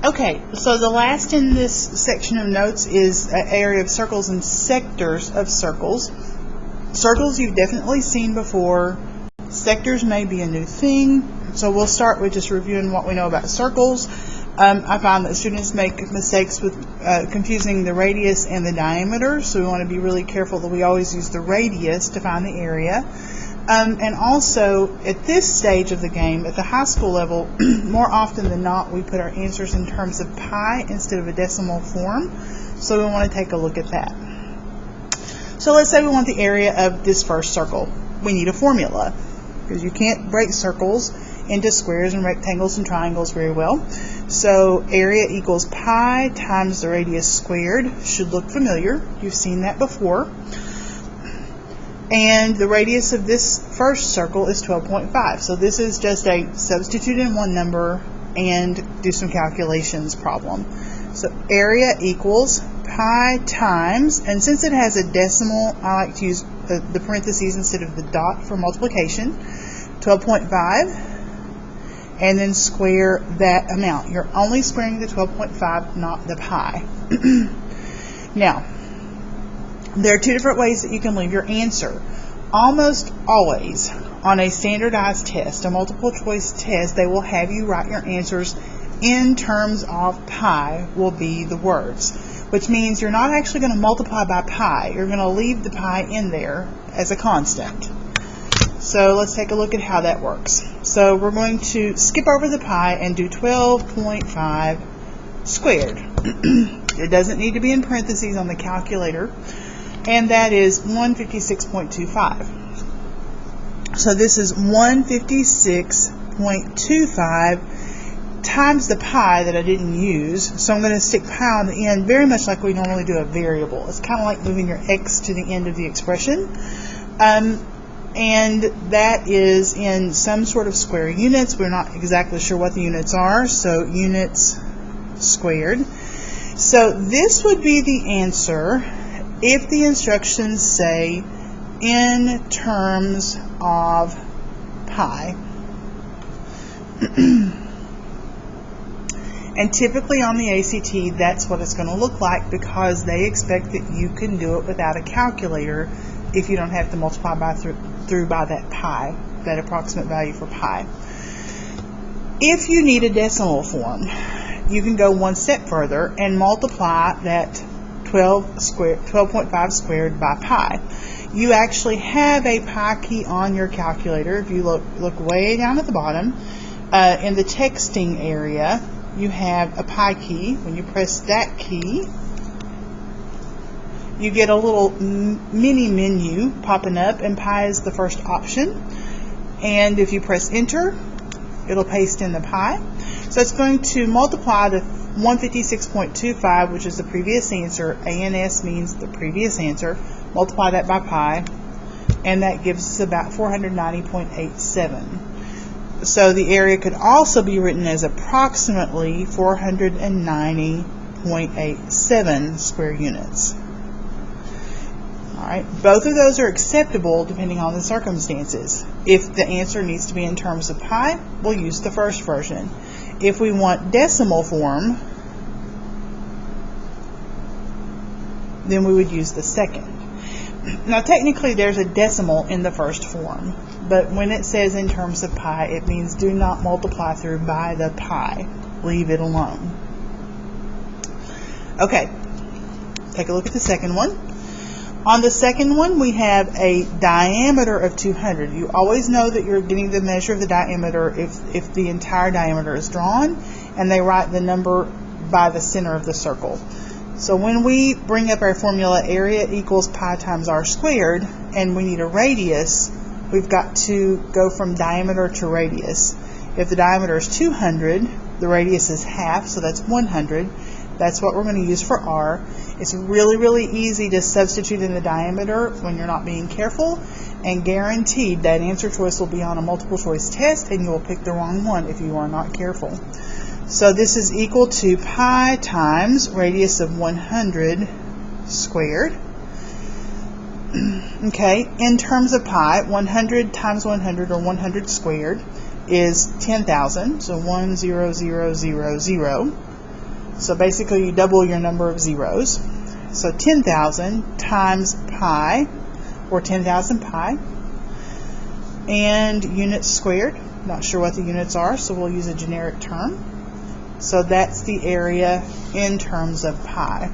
Okay, so the last in this section of notes is an area of circles and sectors of circles. Circles you've definitely seen before. Sectors may be a new thing. So we'll start with just reviewing what we know about circles. I find that students make mistakes with confusing the radius and the diameter, so we want to be really careful that we always use the radius to find the area. And also, at this stage of the game, at the high school level, more often than not, we put our answers in terms of pi instead of a decimal form, so we want to take a look at that. So let's say we want the area of this first circle. We need a formula, because you can't break circles into squares and rectangles and triangles very well. So area equals pi times the radius squared. Should look familiar. You've seen that before. And the radius of this first circle is 12.5. So this is just a substitute in one number and do some calculations problem. So area equals pi times, and since it has a decimal, I like to use the parentheses instead of the dot for multiplication, 12.5. And then square that amount. You're only squaring the 12.5, not the pi. Now, there are two different ways that you can leave your answer. Almost always on a standardized test, a multiple choice test, they will have you write your answers in terms of pi will be the words, which means you're not actually going to multiply by pi. You're going to leave the pi in there as a constant. So let's take a look at how that works. So we're going to skip over the pi and do 12.5 squared. It doesn't need to be in parentheses on the calculator, and that is 156.25. So this is 156.25 times the pi that I didn't use. So I'm going to stick pi on the end, very much like we normally do a variable. It's kind of like moving your x to the end of the expression. And that is in some sort of square units. We're not exactly sure what the units are, so units squared. So this would be the answer if the instructions say in terms of pi. And typically on the ACT, that's what it's going to look like, because they expect that you can do it without a calculator if you don't have to multiply through by that pi, that approximate value for pi. If you need a decimal form, you can go one step further and multiply that 12.5 squared by pi. You actually have a pi key on your calculator. If you look way down at the bottom, in the texting area, you have a pi key. When you press that key, you get a little mini menu popping up, and pi is the first option. And if you press enter, it'll paste in the pi. So it's going to multiply the 156.25, which is the previous answer. ANS means the previous answer. Multiply that by pi, and that gives us about 490.87. So the area could also be written as approximately 490.87 square units. Alright, both of those are acceptable depending on the circumstances. If the answer needs to be in terms of pi, we'll use the first version. If we want decimal form, then we would use the second. Now technically there's a decimal in the first form, but when it says in terms of pi, it means do not multiply through by the pi. Leave it alone. Okay, take a look at the second one. On the second one, we have a diameter of 200. You always know that you're getting the measure of the diameter if the entire diameter is drawn, and they write the number by the center of the circle. So when we bring up our formula, area equals pi times r squared, and we need a radius, we've got to go from diameter to radius. If the diameter is 200, the radius is half, so that's 100. That's what we're going to use for r. It's really, really easy to substitute in the diameter when you're not being careful, and guaranteed that answer choice will be on a multiple choice test, and you will pick the wrong one if you are not careful. So this is equal to pi times radius of 100 squared. Okay, in terms of pi, 100 times 100, or 100 squared, is 10,000, so 10000. So basically you double your number of zeros. So 10,000 times pi, or 10,000 pi, and units squared. Not sure what the units are, so we'll use a generic term. So that's the area in terms of pi.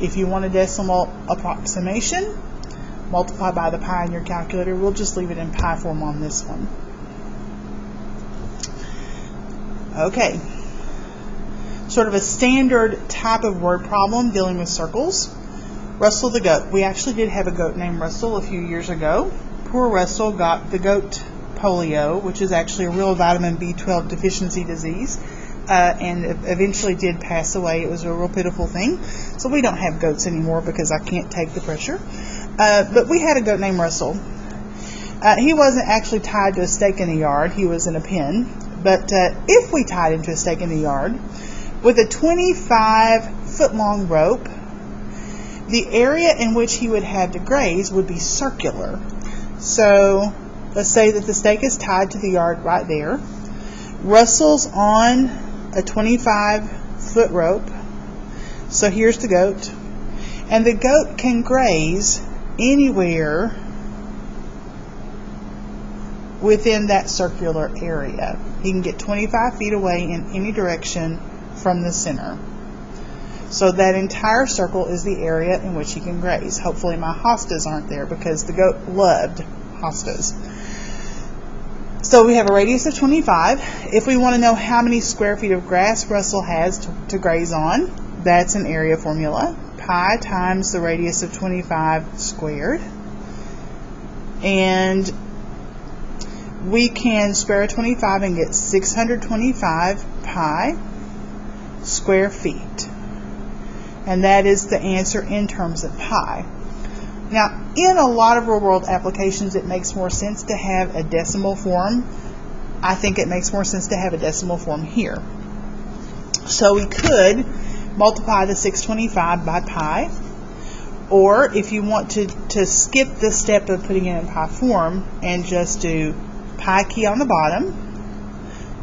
If you want a decimal approximation, multiply by the pi in your calculator. We'll just leave it in pi form on this one. Okay. Sort of a standard type of word problem dealing with circles. Russell the goat. We actually did have a goat named Russell a few years ago. Poor Russell got the goat polio, which is actually a real vitamin B12 deficiency disease, and eventually did pass away. It was a real pitiful thing. So we don't have goats anymore because I can't take the pressure. But we had a goat named Russell. He wasn't actually tied to a stake in the yard. He was in a pen. But if we tied him to a stake in the yard with a 25-foot-long rope, the area in which he would have to graze would be circular. So let's say that the stake is tied to the yard right there. Russell's on a 25-foot rope. So here's the goat. And the goat can graze anywhere within that circular area. He can get 25 feet away in any direction from the center. So that entire circle is the area in which he can graze. Hopefully my hostas aren't there because the goat loved hostas. So we have a radius of 25. If we want to know how many square feet of grass Russell has to graze on, that's an area formula. Pi times the radius of 25 squared. And we can square 25 and get 625 pi square feet. And that is the answer in terms of pi. Now, in a lot of real-world applications, it makes more sense to have a decimal form. I think it makes more sense to have a decimal form here. So we could multiply the 625 by pi, or if you want to skip the step of putting it in pi form and just do pi key on the bottom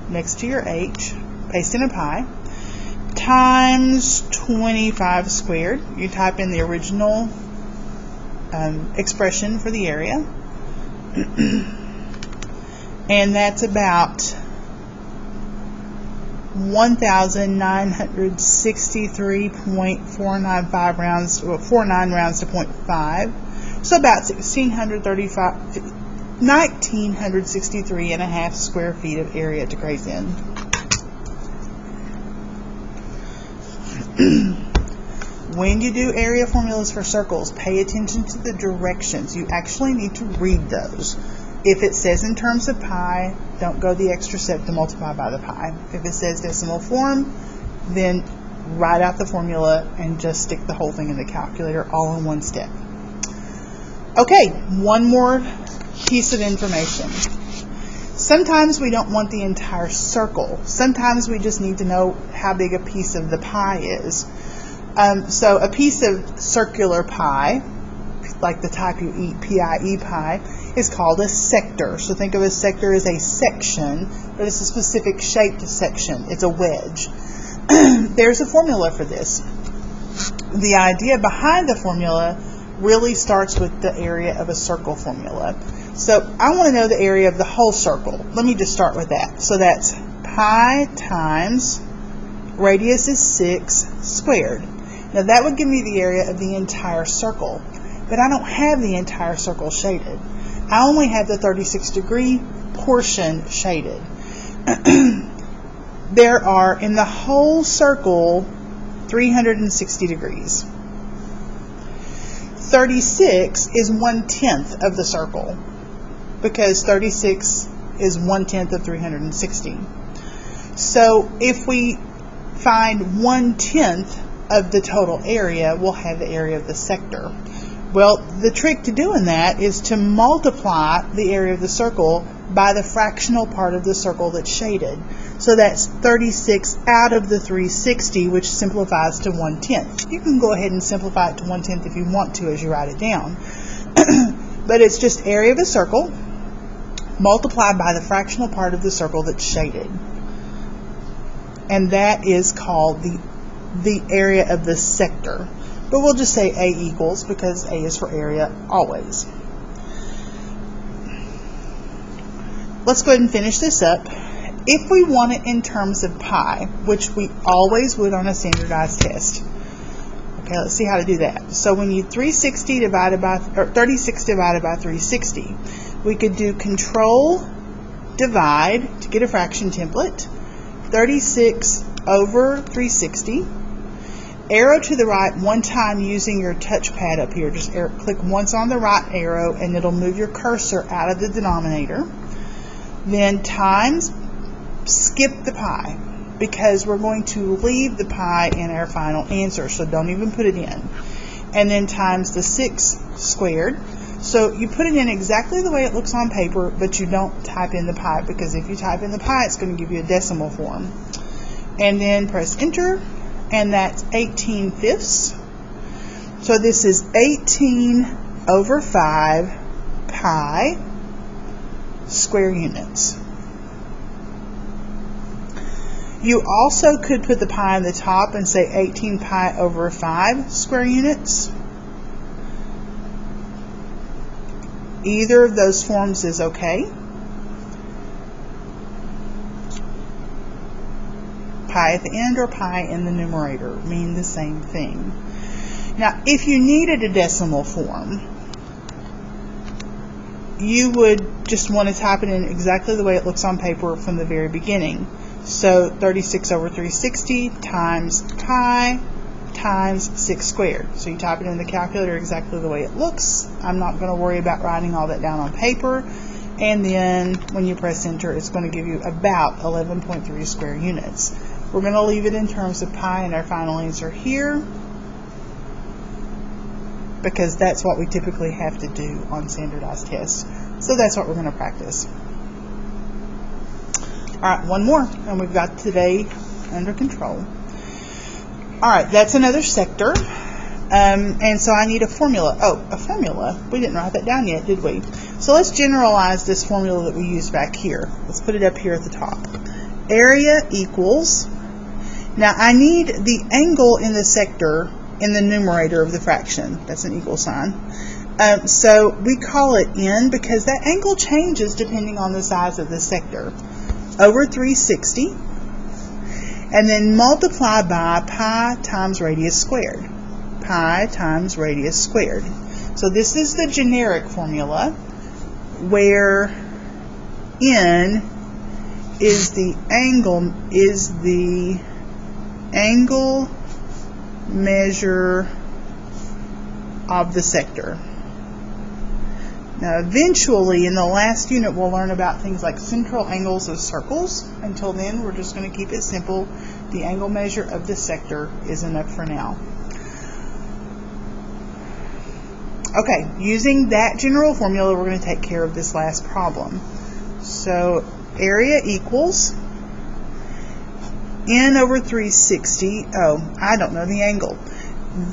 next to your h, paste in a pi, times 25 squared. You type in the original expression for the area, and that's about 1,963.495 rounds, or 49 rounds to 0.5, so about 1,963 and a half square feet of area to graze in. When you do area formulas for circles, pay attention to the directions. You actually need to read those. If it says in terms of pi, don't go the extra step to multiply by the pi. If it says decimal form, then write out the formula and just stick the whole thing in the calculator all in one step. Okay, one more piece of information. Sometimes we don't want the entire circle. Sometimes we just need to know how big a piece of the pie is. So a piece of circular pie, like the type you eat, P-I-E pie, is called a sector. So think of a sector as a section, but it's a specific shaped section. It's a wedge. There's a formula for this. The idea behind the formula really starts with the area of a circle formula. So I want to know the area of the whole circle. Let me just start with that. So that's pi times radius is 6 squared. Now that would give me the area of the entire circle, but I don't have the entire circle shaded. I only have the 36-degree portion shaded. There are, in the whole circle, 360 degrees. 36 is 1/10 of the circle, because 36 is 1/10 of 360. So if we find 1/10 of the total area, we'll have the area of the sector. Well, the trick to doing that is to multiply the area of the circle by the fractional part of the circle that's shaded. So that's 36 out of the 360, which simplifies to 1/10. You can go ahead and simplify it to 1/10 if you want to as you write it down. But it's just area of a circle multiplied by the fractional part of the circle that's shaded. And that is called the the area of the sector. But we'll just say A equals because A is for area always. Let's go ahead and finish this up. If we want it in terms of pi, which we always would on a standardized test. Okay, let's see how to do that. So when you 36 divided by 360, we could do control divide to get a fraction template. 36 over 360. Arrow to the right one time using your touchpad up here. Just click once on the right arrow and it'll move your cursor out of the denominator. Then times, skip the pi because we're going to leave the pi in our final answer, so don't even put it in. And then times the 6 squared. So you put it in exactly the way it looks on paper, but you don't type in the pi, because if you type in the pi, it's going to give you a decimal form. And then press enter, and that's 18/5. So this is 18 over 5 pi square units. You also could put the pi on the top and say 18 pi over 5 square units. Either of those forms is okay. Pi at the end or pi in the numerator mean the same thing. Now, if you needed a decimal form, you would just want to type it in exactly the way it looks on paper from the very beginning. So 36 over 360 times pi times 6 squared. So you type it in the calculator exactly the way it looks. I'm not going to worry about writing all that down on paper. And then when you press enter, it's going to give you about 11.3 square units. We're going to leave it in terms of pi in our final answer here, because that's what we typically have to do on standardized tests. So that's what we're going to practice. Alright, one more, and we've got today under control. Alright, that's another sector. And so I need a formula. Oh, a formula. We didn't write that down yet, did we? So let's generalize this formula that we used back here. Let's put it up here at the top. Area equals, now I need the angle in the sector in the numerator of the fraction. That's an equal sign. So we call it n because that angle changes depending on the size of the sector. Over 360, and then multiply by pi times radius squared. Pi times radius squared. So this is the generic formula where n is the angle measure of the sector. Now eventually in the last unit we'll learn about things like central angles of circles. Until then we're just going to keep it simple. The angle measure of the sector is enough for now. Okay, using that general formula we're going to take care of this last problem. So area equals n over 360. Oh, I don't know the angle.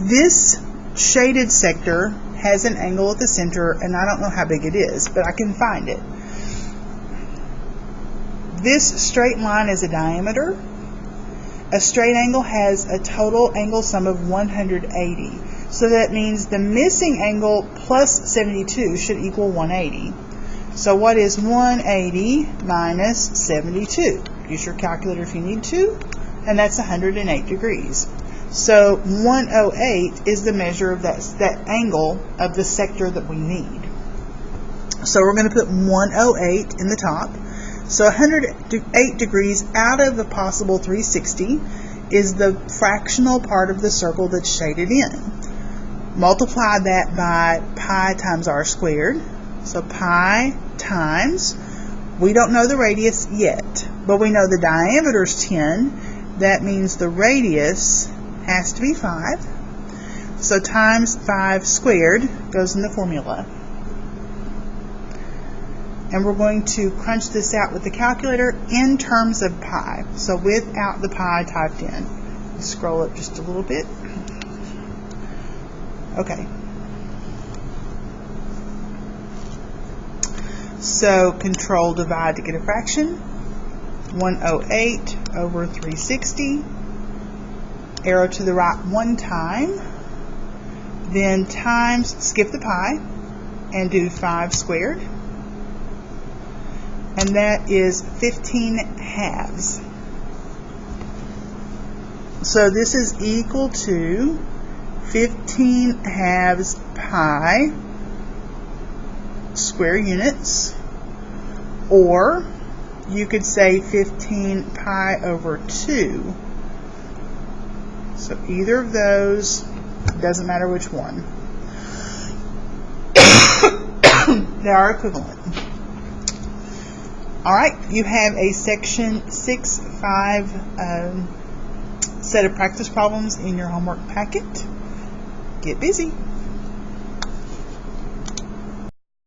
This shaded sector has an angle at the center, and I don't know how big it is, but I can find it. This straight line is a diameter. A straight angle has a total angle sum of 180. So that means the missing angle plus 72 should equal 180. So what is 180 minus 72? Use your calculator if you need to, and that's 108 degrees. So 108 is the measure of that angle of the sector that we need. So we're going to put 108 in the top. So 108 degrees out of the possible 360 is the fractional part of the circle that's shaded in. Multiply that by pi times r squared. So pi times, we don't know the radius yet, but we know the diameter is 10. That means the radius has to be 5. So times 5 squared goes in the formula. And we're going to crunch this out with the calculator in terms of pi. So without the pi typed in. Let's scroll up just a little bit. Okay. So control divide to get a fraction. 108 over 360. arrow to the right one time, then times, skip the pi, and do 5 squared. And that is 15 halves. So this is equal to 15 halves pi square units, or you could say 15 pi over 2. So either of those, doesn't matter which one. They are equivalent. Alright, you have a section 6-5 set of practice problems in your homework packet. Get busy.